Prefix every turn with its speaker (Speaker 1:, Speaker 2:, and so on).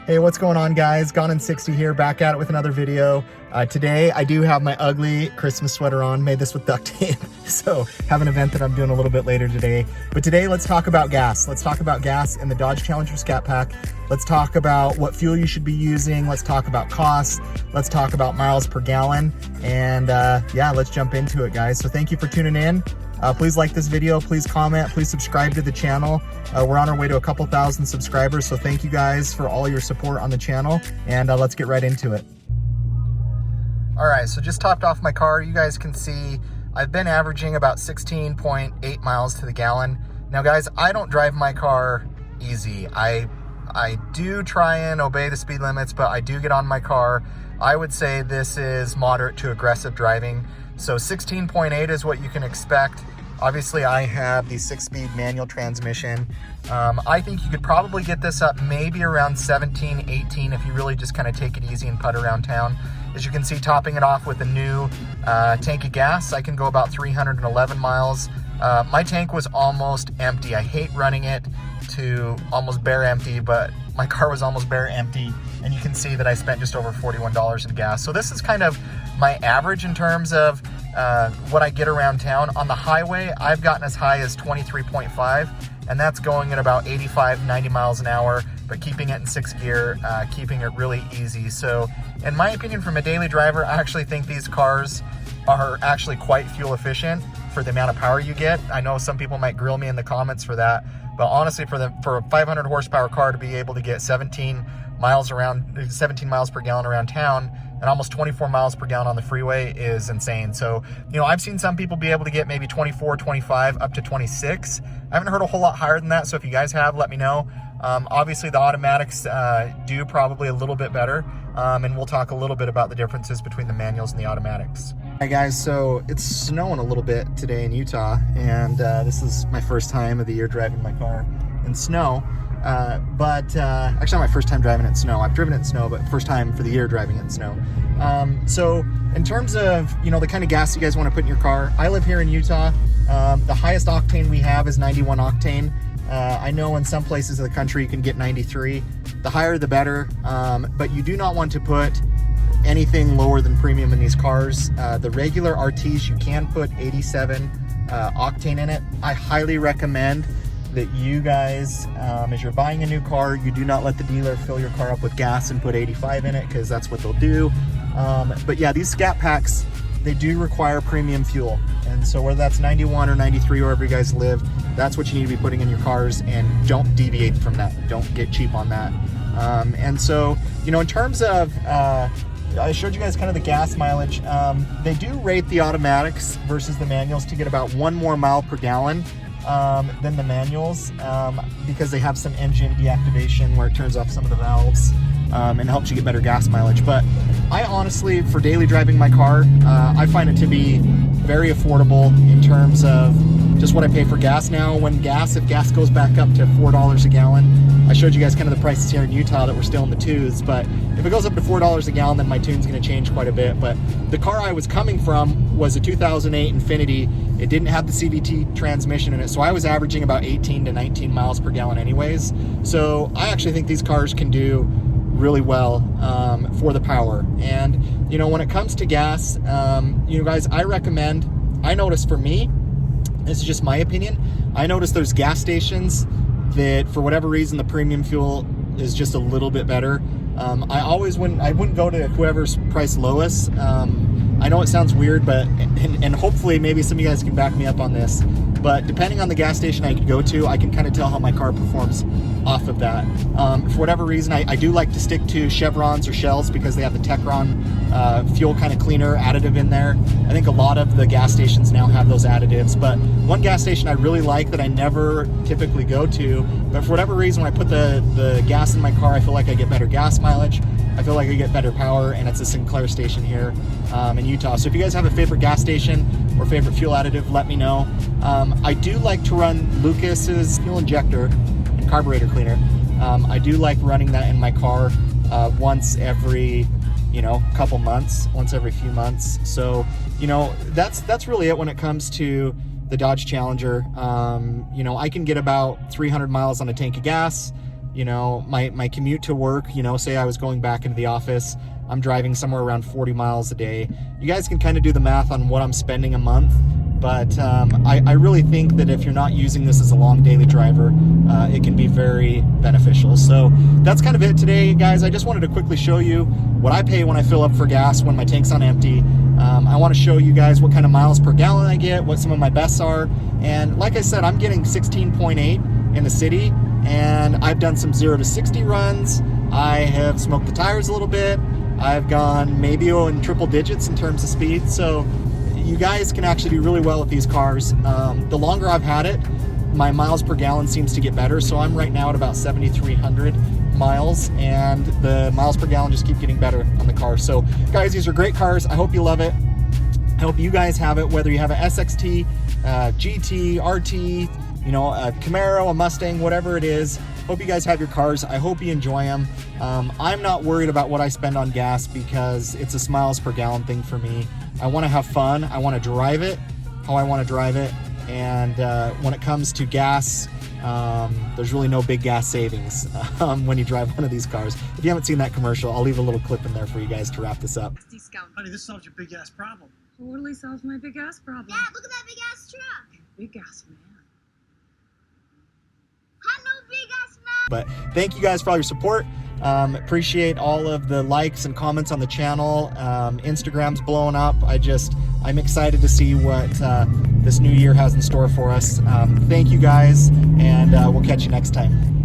Speaker 1: Hey, what's going on, guys? Gone in 60 here, back at it with another video. Today, I do have my ugly Christmas sweater on, made this with duct tape. So, have an event that I'm doing a little bit later today. But today, let's talk about gas. Let's talk about gas in the Dodge Challenger Scat Pack. Let's talk about what fuel you should be using. Let's talk about costs. Let's talk about miles per gallon. And yeah, let's jump into it, guys. So thank you for tuning in. Please like this video, please comment, please subscribe to the channel. We're on our way to a couple thousand subscribers, so thank you guys for all your support on the channel, and let's get right into it. All right, so just topped off my car. You guys can see I've been averaging about 16.8 miles to the gallon. Now guys, I don't drive my car easy. I do try and obey the speed limits, but I do get on my car. I would say this is moderate to aggressive driving. So 16.8 is what you can expect. Obviously, I have the 6-speed manual transmission. I think you could probably get this up maybe around 17, 18 if you really just kind of take it easy and putt around town. As you can see, topping it off with a new tank of gas, I can go about 311 miles. My tank was almost empty. I hate running it to almost bare empty, but my car was almost bare empty, and you can see that I spent just over $41 in gas. So this is kind of my average in terms of what I get around town. On the highway, I've gotten as high as 23.5, and that's going at about 85, 90 miles an hour, but keeping it in 6th gear, keeping it really easy. So in my opinion, from a daily driver, I actually think these cars are actually quite fuel efficient for the amount of power you get. I know some people might grill me in the comments for that, but honestly, for a 500 horsepower car to be able to get 17 miles per gallon around town and almost 24 miles per gallon on the freeway is insane. So, you know, I've seen some people be able to get maybe 24, 25, up to 26. I haven't heard a whole lot higher than that, so if you guys have, let me know. Obviously, the automatics do probably a little bit better, and we'll talk a little bit about the differences between the manuals and the automatics. Hi guys, so it's snowing a little bit today in Utah, and this is my first time of the year driving my car in snow. Actually not my first time driving it in snow. I've driven it in snow, but first time for the year driving it in snow. So in terms of, you know, the kind of gas you guys want to put in your car, I live here in Utah. The highest octane we have is 91 octane. I know in some places of the country you can get 93. The higher the better, but you do not want to put anything lower than premium in these cars. The regular RTs, you can put 87 octane in it. I highly recommend that you guys, as you're buying a new car, you do not let the dealer fill your car up with gas and put 85 in it, because that's what they'll do. But yeah, these Scat Packs, they do require premium fuel. And so whether that's 91 or 93, wherever you guys live, that's what you need to be putting in your cars, and don't deviate from that. Don't get cheap on that. And so, you know, in terms of, I showed you guys kind of the gas mileage. They do rate the automatics versus the manuals to get about 1 more mile per gallon than the manuals, because they have some engine deactivation where it turns off some of the valves and helps you get better gas mileage. But I honestly, for daily driving my car, I find it to be very affordable in terms of just what I pay for gas now. If gas goes back up to $4 a gallon, I showed you guys kind of the prices here in Utah that we're still in the 2s, but if it goes up to $4 a gallon, then my tune's going to change quite a bit. But the car I was coming from was a 2008 Infiniti. It didn't have the CVT transmission in it, so I was averaging about 18 to 19 miles per gallon anyways. So I actually think these cars can do really well for the power. And, you know, when it comes to gas, you know, guys, I notice for me, this is just my opinion, I notice there's gas stations that for whatever reason the premium fuel is just a little bit better. I wouldn't go to whoever's priced lowest. I know it sounds weird, but and hopefully maybe some of you guys can back me up on this, but depending on the gas station I could go to, I can kind of tell how my car performs off of that. For whatever reason, I do like to stick to Chevrons or Shells because they have the Techron fuel kind of cleaner additive in there. I think a lot of the gas stations now have those additives, but one gas station I really like that I never typically go to, but for whatever reason when I put the gas in my car, I feel like I get better gas mileage, I feel like I get better power, and it's a Sinclair station here in Utah. So if you guys have a favorite gas station or favorite fuel additive, let me know. I do like to run Lucas's fuel injector and carburetor cleaner. I do like running that in my car once every, you know, couple months, once every few months. So, you know, that's really it when it comes to the Dodge Challenger. You know, I can get about 300 miles on a tank of gas. you know, my commute to work, you know, say I was going back into the office, I'm driving somewhere around 40 miles a day. You guys can kind of do the math on what I'm spending a month, but I really think that if you're not using this as a long daily driver, it can be very beneficial. So that's kind of it today, guys. I just wanted to quickly show you what I pay when I fill up for gas when my tank's on empty. I want to show you guys what kind of miles per gallon I get, what some of my bests are, and like I said, I'm getting 16.8 in the city, and I've done some 0 to 60 runs. I have smoked the tires a little bit. I've gone maybe in triple digits in terms of speed, so you guys can actually do really well with these cars. The longer I've had it, my miles per gallon seems to get better, so I'm right now at about 7,300 miles, and the miles per gallon just keep getting better on the car. So guys, these are great cars. I hope you love it. I hope you guys have it, whether you have a SXT, GT, RT, you know, a Camaro, a Mustang, whatever it is. Hope you guys have your cars. I hope you enjoy them. I'm not worried about what I spend on gas because it's a miles per gallon thing for me. I want to have fun. I want to drive it how I want to drive it. And when it comes to gas, there's really no big gas savings when you drive one of these cars. If you haven't seen that commercial, I'll leave a little clip in there for you guys to wrap this up.
Speaker 2: Honey, this solves your big ass problem.
Speaker 3: Totally solves my big ass problem.
Speaker 4: Dad, look at that big ass truck.
Speaker 3: Big ass man.
Speaker 4: I know big ass man.
Speaker 1: But thank you guys for all your support. Appreciate all of the likes and comments on the channel. Instagram's blowing up. I'm excited to see what this new year has in store for us. Thank you guys, and we'll catch you next time.